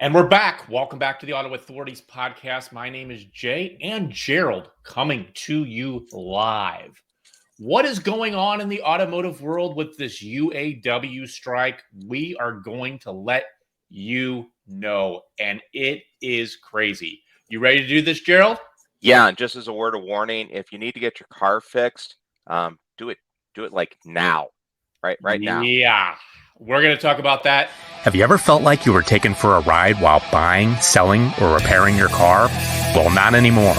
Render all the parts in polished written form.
And we're back. Welcome back to the Auto Authorities Podcast. My name is Jay and Gerald coming to you live. What is going on in the automotive world with this UAW strike? We are going to let you know, and it is crazy. You ready to do this, Gerald? Yeah, and just as a word of warning, if you need to get your car fixed, do it like now, right now. Yeah, we're going to talk about that. Have you ever felt like you were taken for a ride while buying, selling, or repairing your car? Well, not anymore.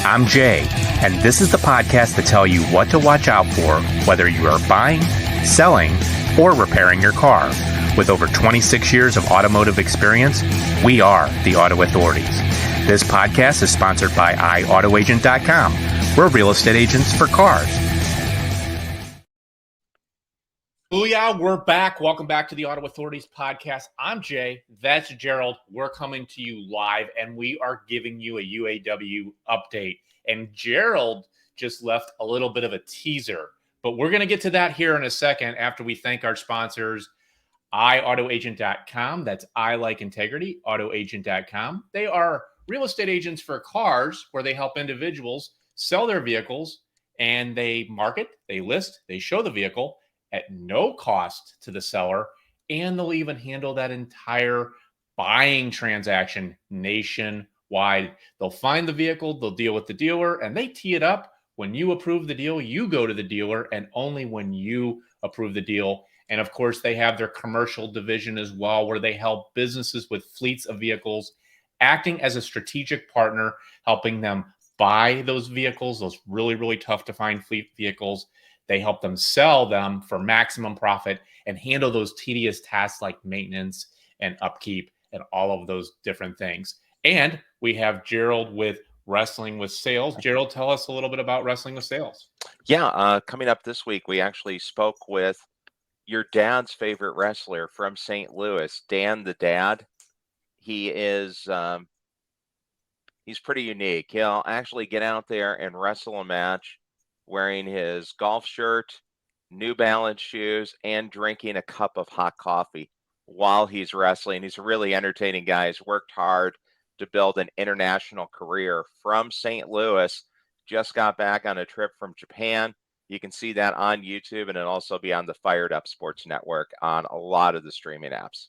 I'm Jay, and this is the podcast to tell you what to watch out for, whether you are buying, selling, or repairing your car. With over 26 years of automotive experience, we are the Auto Authorities. This podcast is sponsored by iAutoAgent.com. We're real estate agents for cars. Booyah, we're back. Welcome back to the Auto Authorities Podcast. I'm Jay. That's Gerald. We're coming to you live, and we are giving you a UAW update. And Gerald just left a little bit of a teaser, but we're going to get to that here in a second after we thank our sponsors, iAutoAgent.com. That's I like integrity, AutoAgent.com. They are real estate agents for cars where they help individuals sell their vehicles, and they market, they list, they show the vehicle at no cost to the seller, and they'll even handle that entire buying transaction nationwide. They'll find the vehicle, they'll deal with the dealer, and they tee it up. When you approve the deal, you go to the dealer, and only when you approve the deal. And of course, they have their commercial division as well, where they help businesses with fleets of vehicles, acting as a strategic partner, helping them buy those vehicles, those really, really tough to find fleet vehicles. They help them sell them for maximum profit and handle those tedious tasks like maintenance and upkeep and all of those different things. And we have Gerald with Wrestling with Sales. Gerald, tell us a little bit about Wrestling with Sales. Yeah, coming up this week, we actually spoke with your dad's favorite wrestler from St. Louis, Dan the Dad. He is he's pretty unique. He'll actually get out there and wrestle a match wearing his golf shirt, New Balance shoes, and drinking a cup of hot coffee while he's wrestling. He's a really entertaining guy. He's worked hard to build an international career from St. Louis. Just got back on a trip from Japan. You can see that on YouTube, and it'll also be on the Fired Up Sports Network on a lot of the streaming apps.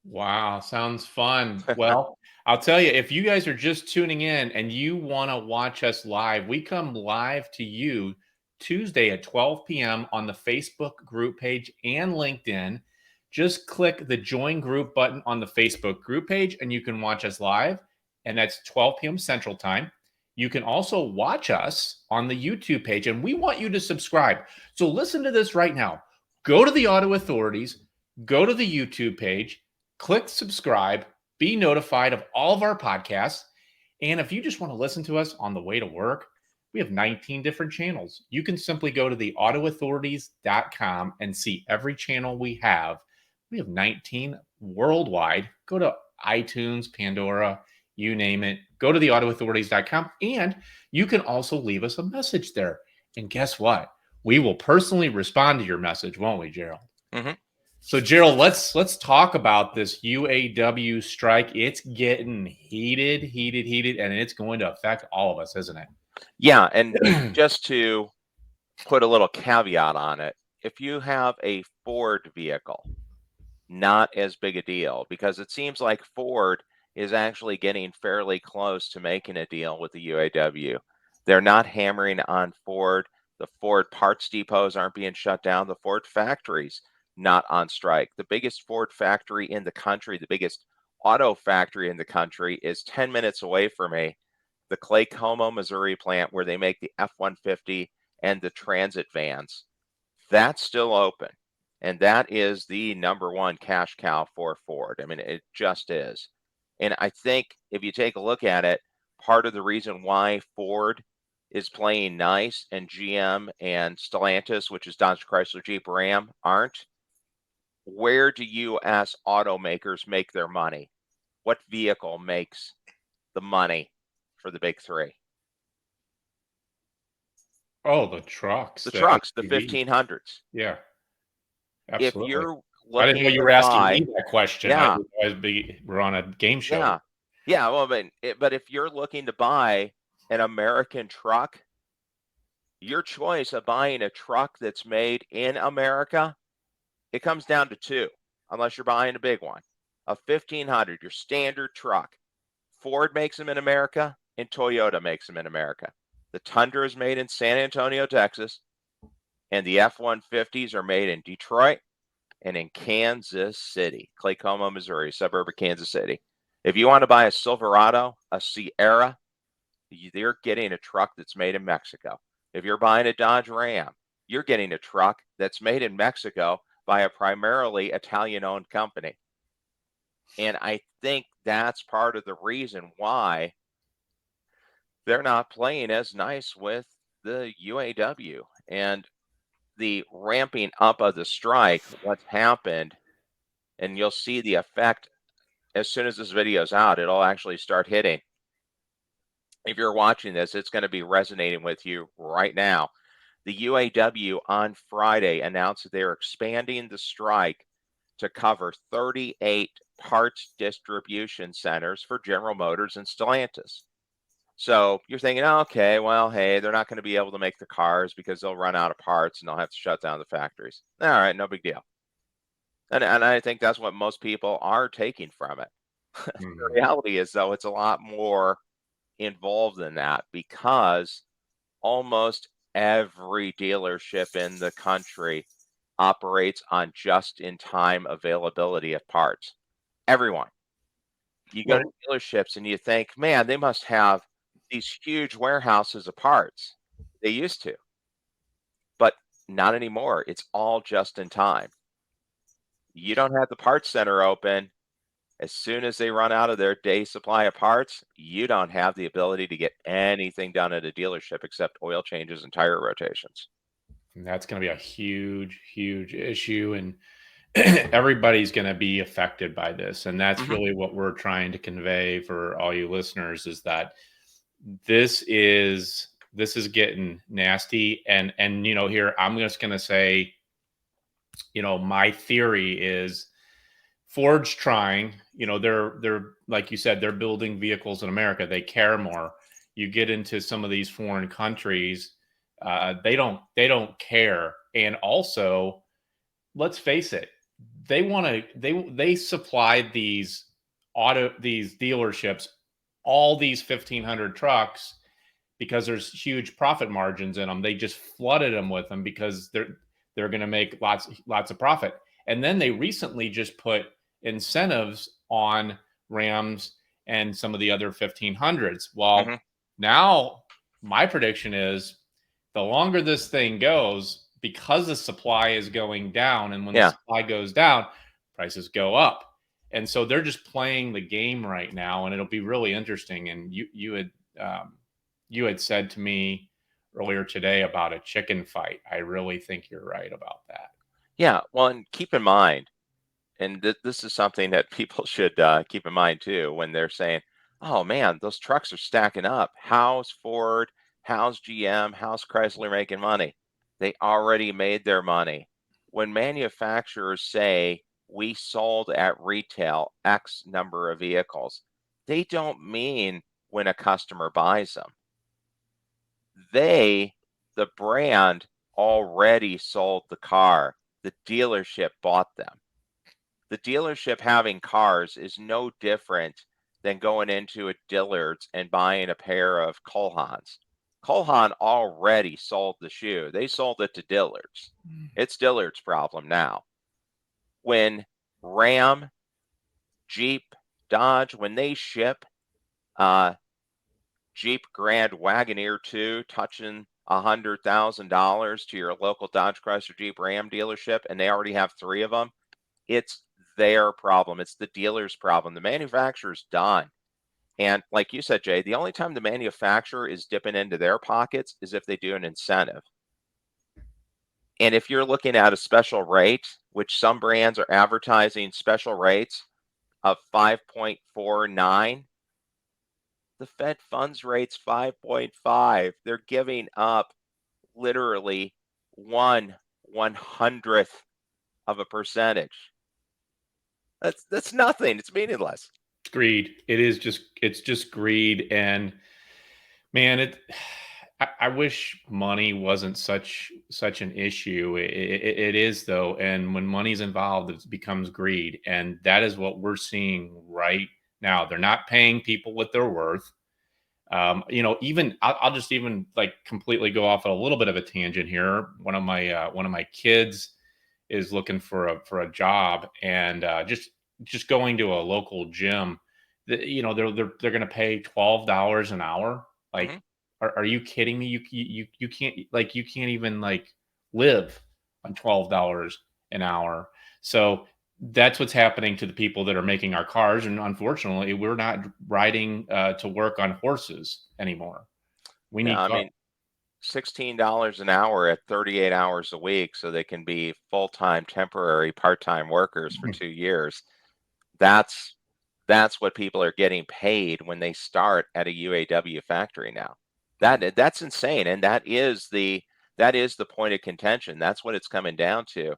Wow, sounds fun. Well, I'll tell you, if you guys are just tuning in and you want to watch us live, we come live to you Tuesday at 12 p.m. on the Facebook group page and LinkedIn. Just click the join group button on the Facebook group page and you can watch us live. And that's 12 p.m. Central Time. You can also watch us on the YouTube page, and we want you to subscribe. So listen to this right now. Go to the Auto Authorities, go to the YouTube page, click subscribe, be notified of all of our podcasts. And if you just want to listen to us on the way to work, we have 19 different channels. You can simply go to the AutoAuthorities.com and see every channel we have. We have 19 worldwide. Go to iTunes, Pandora, you name it. Go to the AutoAuthorities.com, and you can also leave us a message there. And guess what? We will personally respond to your message, won't we, Gerald? Mm-hmm. So, Gerald, let's talk about this UAW strike. It's getting heated, and it's going to affect all of us, isn't it? Yeah, and just to put a little caveat on it, if you have a Ford vehicle, not as big a deal, because it seems like Ford is actually getting fairly close to making a deal with the UAW. They're not hammering on Ford. The Ford parts depots aren't being shut down. The Ford factories not on strike. The biggest Ford factory in the country, the biggest auto factory in the country, is 10 minutes away from me. The Clay Como, Missouri plant where they make the F-150 and the transit vans. That's still open. And that is the number one cash cow for Ford. I mean, it just is. And I think if you take a look at it, part of the reason why Ford is playing nice and GM and Stellantis, which is Dodge Chrysler Jeep Ram, aren't, where do U.S. automakers make their money? What vehicle makes the money for the big three? Oh, the trucks. The trucks, the SUVs. 1500s. Yeah, absolutely. If you're I didn't looking know you to were asking buy, me that question. yeah, We're on a game show. yeah, yeah. Well, but if you're looking to buy an American truck, your choice of buying a truck that's made in America, it comes down to two, unless you're buying a big one. A 1500, your standard truck. Ford makes them in America and Toyota makes them in America. The Tundra is made in San Antonio, Texas, and the F-150s are made in Detroit and in Kansas City, Claycoma, Missouri, suburb of Kansas City. If you want to buy a Silverado, a Sierra, you're getting a truck that's made in Mexico. If you're buying a Dodge Ram, you're getting a truck that's made in Mexico by a primarily Italian-owned company. And I think that's part of the reason why they're not playing as nice with the UAW. And the ramping up of the strike, what's happened, and you'll see the effect as soon as this video is out, it'll actually start hitting. If you're watching this, it's going to be resonating with you right now. The UAW on Friday announced that they're expanding the strike to cover 38 parts distribution centers for General Motors and Stellantis. So you're thinking, oh, okay, well, hey, they're not going to be able to make the cars because they'll run out of parts and they'll have to shut down the factories. All right, no big deal. And I think that's what most people are taking from it. The reality is, though, it's a lot more involved than that, because almost every dealership in the country operates on just-in-time availability of parts. Everyone. You go to dealerships and you think, man, they must have these huge warehouses of parts. They used to, but not anymore. It's all just in time. You don't have the parts center open. As soon as they run out of their day supply of parts, you don't have the ability to get anything done at a dealership except oil changes and tire rotations. And that's going to be a huge, huge issue. And everybody's going to be affected by this. And that's really what we're trying to convey for all you listeners, is that this is getting nasty. And here, I'm just going to say, my theory is Ford's trying, they're like you said, they're building vehicles in America. They care more. You get into some of these foreign countries, they don't care. And also, let's face it, they supply these dealerships all these 1,500 trucks because there's huge profit margins in them. They just flooded them with them because they're going to make lots of profit. And then they recently just put incentives on Rams and some of the other 1,500s. Well, now my prediction is the longer this thing goes, because the supply is going down, and when the supply goes down, prices go up. And so they're just playing the game right now, and it'll be really interesting. And you had said to me earlier today about a chicken fight. I really think you're right about that. Yeah, well, and keep in mind, and this is something that people should keep in mind too, when they're saying, oh man, those trucks are stacking up. How's Ford, how's GM, how's Chrysler making money? They already made their money. When manufacturers say we sold at retail X number of vehicles, they don't mean when a customer buys them. The brand, already sold the car. The dealership bought them. The dealership having cars is no different than going into a Dillard's and buying a pair of Cole Haans. Cole Haan already sold the shoe. They sold it to Dillard's. It's Dillard's problem now. When Ram, Jeep, Dodge, when they ship Jeep Grand Wagoneer 2 touching $100,000 to your local Dodge, Chrysler, Jeep, Ram dealership, and they already have 3 of them, it's their problem. It's the dealer's problem. The manufacturer's done. And like you said, Jay, the only time the manufacturer is dipping into their pockets is if they do an incentive. And if you're looking at a special rate, which some brands are advertising special rates of 5.49, the Fed funds rate's 5.5. They're giving up literally 1/100th of a percentage. That's nothing. It's meaningless. Greed. It's just greed. And man, I wish money wasn't such an issue. It is though, and when money's involved, it becomes greed, and that is what we're seeing right now. They're not paying people what they're worth. Even I'll just even like completely go off at a little bit of a tangent here. One of my kids is looking for a job, and just going to a local gym. They're going to pay $12 an hour. Like, Mm-hmm. are you kidding me? You can't, like, you can't even like live on $12 an hour. So that's what's happening to the people that are making our cars. And unfortunately, we're not riding to work on horses anymore. We Yeah, need I cars. mean, $16 an hour at 38 hours a week so they can be full-time, temporary, part-time workers for 2 years. That's what people are getting paid when they start at a UAW factory now. That's insane, and that is the point of contention. That's what it's coming down to.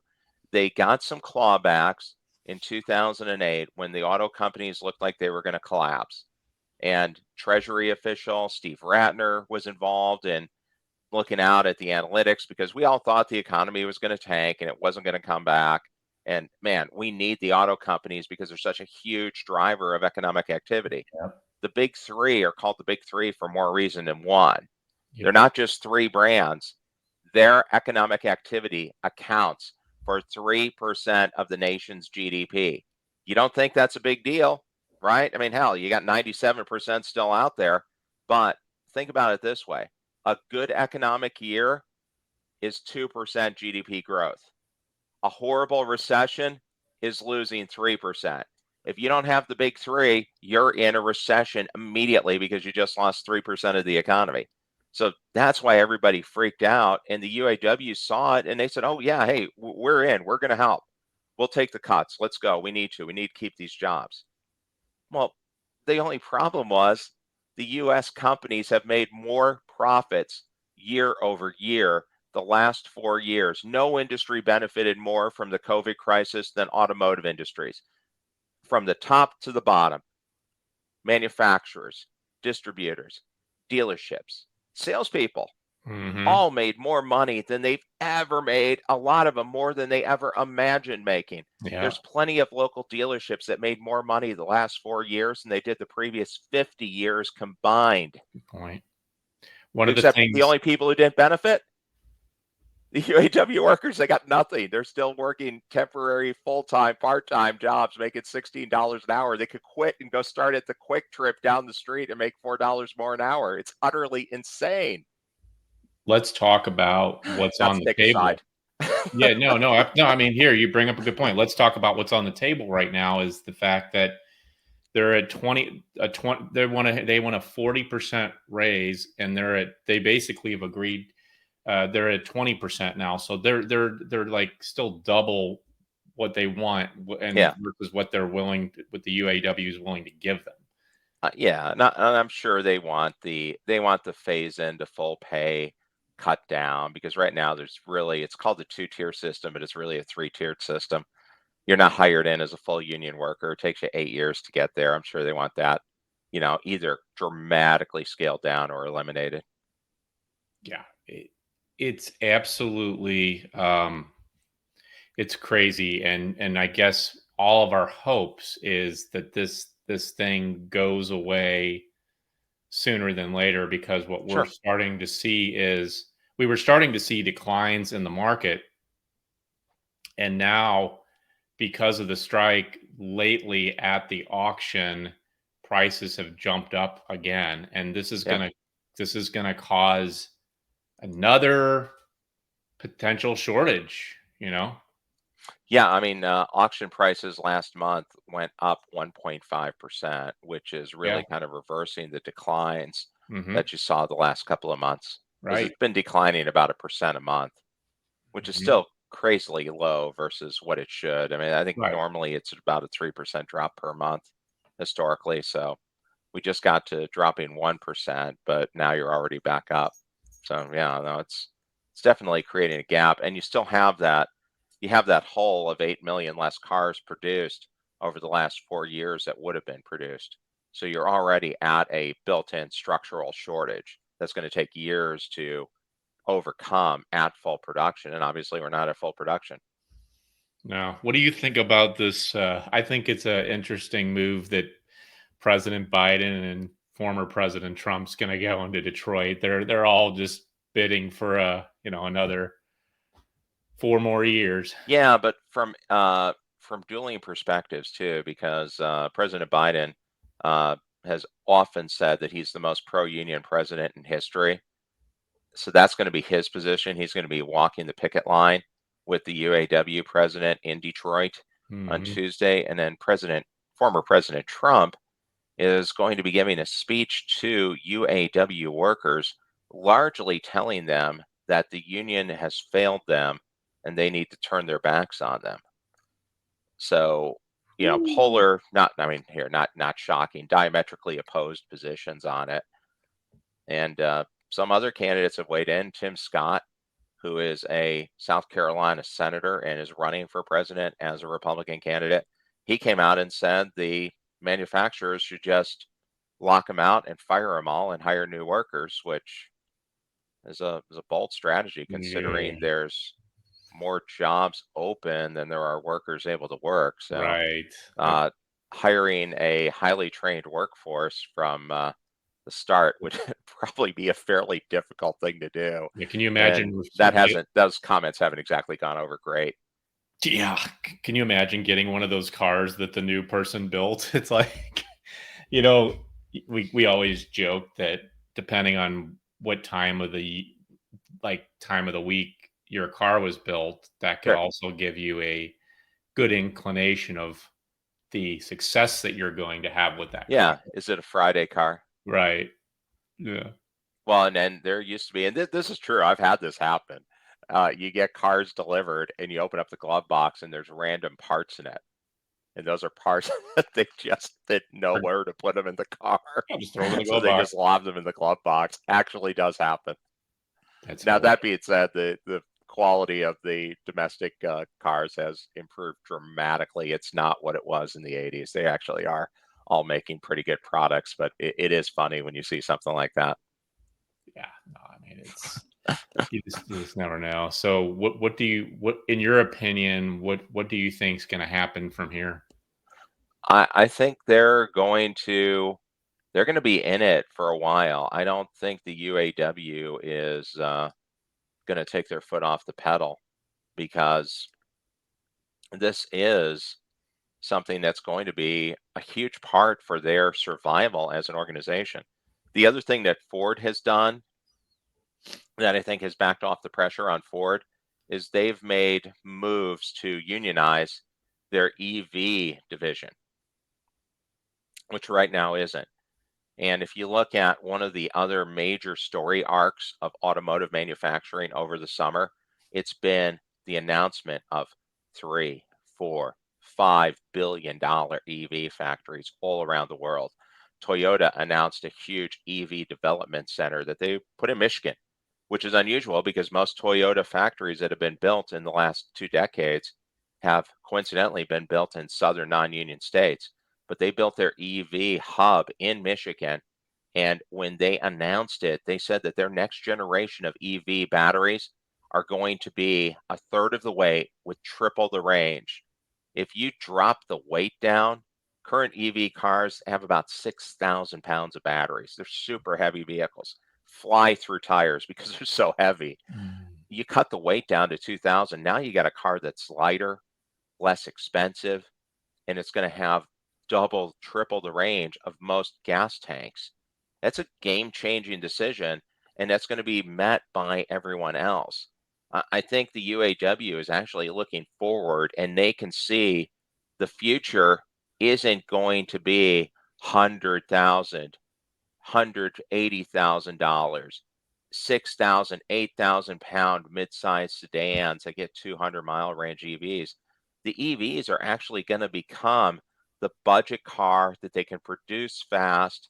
They got some clawbacks in 2008 when the auto companies looked like they were going to collapse. And Treasury official Steve Ratner was involved in looking out at the analytics because we all thought the economy was going to tank and it wasn't going to come back. And man, we need the auto companies because they're such a huge driver of economic activity. Yep. The big three are called the big three for more reason than one. Yep. They're not just three brands. Their economic activity accounts for 3% of the nation's GDP. You don't think that's a big deal, right? I mean, hell, you got 97% still out there. But think about it this way. A good economic year is 2% GDP growth. A horrible recession is losing 3%. If you don't have the big three, you're in a recession immediately because you just lost 3% of the economy. So that's why everybody freaked out. And the UAW saw it and they said, oh, yeah, hey, we're in. We're going to help. We'll take the cuts. Let's go. We need to keep these jobs. Well, the only problem was the U.S. companies have made more profits year over year the last 4 years. No industry benefited more from the COVID crisis than automotive industries. From the top to the bottom, manufacturers, distributors, dealerships, salespeople, all made more money than they've ever made. A lot of them more than they ever imagined making. Yeah. There's plenty of local dealerships that made more money the last 4 years than they did the previous 50 years combined. Good point. Except the only people who didn't benefit, the UAW workers, they got nothing. They're still working temporary, full-time, part-time jobs, making $16 an hour. They could quit and go start at the Quick Trip down the street and make $4 more an hour. It's utterly insane. Let's talk about what's on the table. Yeah, no. I mean, here you bring up a good point. Let's talk about what's on the table right now. Is the fact that they're at 20. They want a 40% raise, and they basically have agreed. They're at 20% now, so they're like still double what they want, and versus what they're willing, what the UAW is willing to give them. And I'm sure they want the phase into full pay cut down, because right now it's called the 2-tier system, but it's really a 3-tiered system. You're not hired in as a full union worker. It takes you 8 years to get there. I'm sure they want that, either dramatically scaled down or eliminated. Yeah, it's absolutely it's crazy, and I guess all of our hopes is that this thing goes away sooner than later, because what we're starting to see is we were starting to see declines in the market, and now because of the strike lately at the auction, prices have jumped up again, and this is gonna cause another potential shortage, Yeah, I mean, auction prices last month went up 1.5%, which is really kind of reversing the declines that you saw the last couple of months. Right. It's been declining about 1% a month, which is still crazily low versus what it should. I mean, I think normally it's about a 3% drop per month historically. So we just got to dropping 1%, but now you're already back up. So yeah, no, it's definitely creating a gap, and you still have that. You have that hole of 8 million less cars produced over the last 4 years that would have been produced. So you're already at a built-in structural shortage that's going to take years to overcome at full production. And obviously, we're not at full production. Now, what do you think about this? I think it's an interesting move that President Biden and former President Trump's going to go into Detroit. They're all just bidding for another 4 more years. Yeah, but from dueling perspectives too, because President Biden has often said that he's the most pro-union president in history. So that's going to be his position. He's going to be walking the picket line with the UAW president in Detroit on Tuesday, and then former President Trump is going to be giving a speech to UAW workers, largely telling them that the union has failed them and they need to turn their backs on them. So, polar, not shocking, diametrically opposed positions on it. And some other candidates have weighed in. Tim Scott, who is a South Carolina senator and is running for president as a Republican candidate, he came out and said the manufacturers should just lock them out and fire them all and hire new workers, which is a bold strategy considering there's more jobs open than there are workers able to work. So, right. Hiring a highly trained workforce from the start would probably be a fairly difficult thing to do. Yeah, can you imagine those comments haven't exactly gone over great? Yeah, can you imagine getting one of those cars that the new person built? It's like, we always joke that depending on what time of the week your car was built, that could also give you a good inclination of the success that you're going to have with that car. Is it a Friday car? Right. Yeah. Well, and then there used to be, and this is true, I've had this happen. You get cars delivered and you open up the glove box and there's random parts in it. And those are parts that they just didn't know where to put them in the car. Just throw them in the so glove they box. just lob them in the glove box. Actually does happen. Now, that being said, the quality of the domestic cars has improved dramatically. It's not what it was in the 80s. They actually are all making pretty good products, but it is funny when you see something like that. Yeah, no, I mean, it's you just never know. So what in your opinion, what do you think is going to happen from here? I think they're going to be in it for a while. I don't think the UAW is going to take their foot off the pedal, because this is something that's going to be a huge part for their survival as an organization. The other thing that Ford has done that I think has backed off the pressure on Ford is they've made moves to unionize their EV division, which right now isn't. And if you look at one of the other major story arcs of automotive manufacturing over the summer, it's been the announcement of $3, $4, $5 billion EV factories all around the world. Toyota announced a huge EV development center that they put in Michigan, which is unusual because most Toyota factories that have been built in the last 2 decades have coincidentally been built in southern non-union states. But they built their EV hub in Michigan. And when they announced it, they said that their next generation of EV batteries are going to be a third of the weight with triple the range. If you drop the weight down, current EV cars have about 6,000 pounds of batteries. They're super heavy vehicles, fly through tires because they're so heavy. You cut the weight down to 2,000. Now you got a car that's lighter, less expensive, and it's going to have double, triple the range of most gas tanks. That's a game-changing decision, and that's going to be met by everyone else. I think the UAW is actually looking forward, and they can see the future isn't going to be $100,000, $180,000, 6,000, 8,000 pound mid-sized sedans that get 200-mile range EVs. The EVs are actually going to become the budget car that they can produce fast,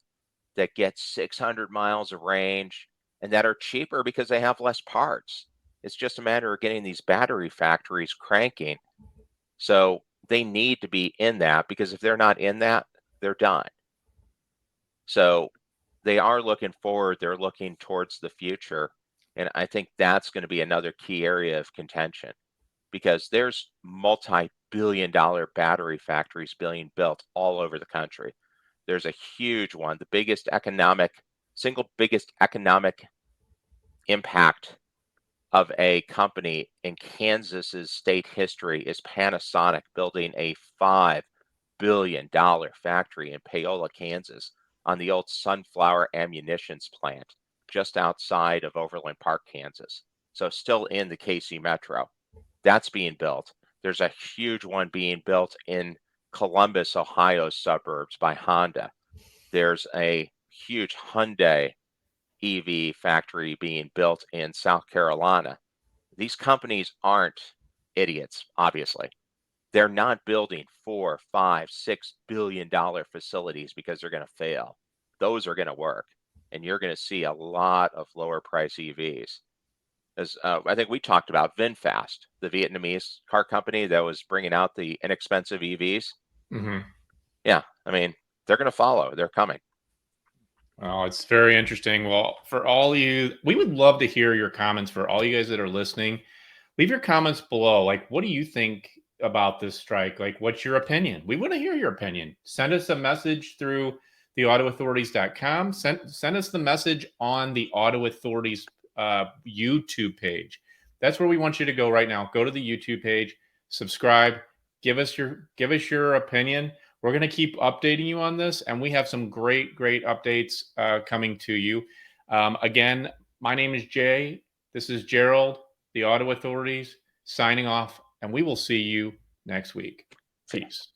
that gets 600 miles of range, and that are cheaper because they have less parts. It's just a matter of getting these battery factories cranking. So they need to be in that, because if they're not in that, they're done. So they are looking forward. They're looking towards the future. And I think that's going to be another key area of contention, because there's multi-billion-dollar battery factories being built all over the country. There's a huge one. The single biggest economic impact of a company in Kansas's state history is Panasonic building a $5 billion factory in Paola, Kansas, on the old Sunflower Ammunitions plant just outside of Overland Park, Kansas. So still in the KC Metro. That's being built. There's a huge one being built in Columbus, Ohio suburbs by Honda. There's a huge Hyundai EV factory being built in South Carolina. These companies aren't idiots, obviously. They're not building $4, $5, $6 billion facilities because they're going to fail. Those are going to work, and you're going to see a lot of lower price EVs. As I think we talked about VinFast, the Vietnamese car company that was bringing out the inexpensive EVs. Mm-hmm. Yeah, I mean, they're going to follow. They're coming. Well, it's very interesting. Well, for all you, we would love to hear your comments. For all you guys that are listening, leave your comments below. Like, what do you think about this strike? Like, what's your opinion? We want to hear your opinion. Send us a message through the AutoAuthorities.com. Send us the message on the Auto Authorities YouTube page. That's where we want you to go right now. Go to the YouTube page, subscribe, give us your opinion. We're going to keep updating you on this, and we have some great updates coming to you. Again, my name is Jay. This is Gerald, the Auto Authorities, signing off, and we will see you next week. Peace.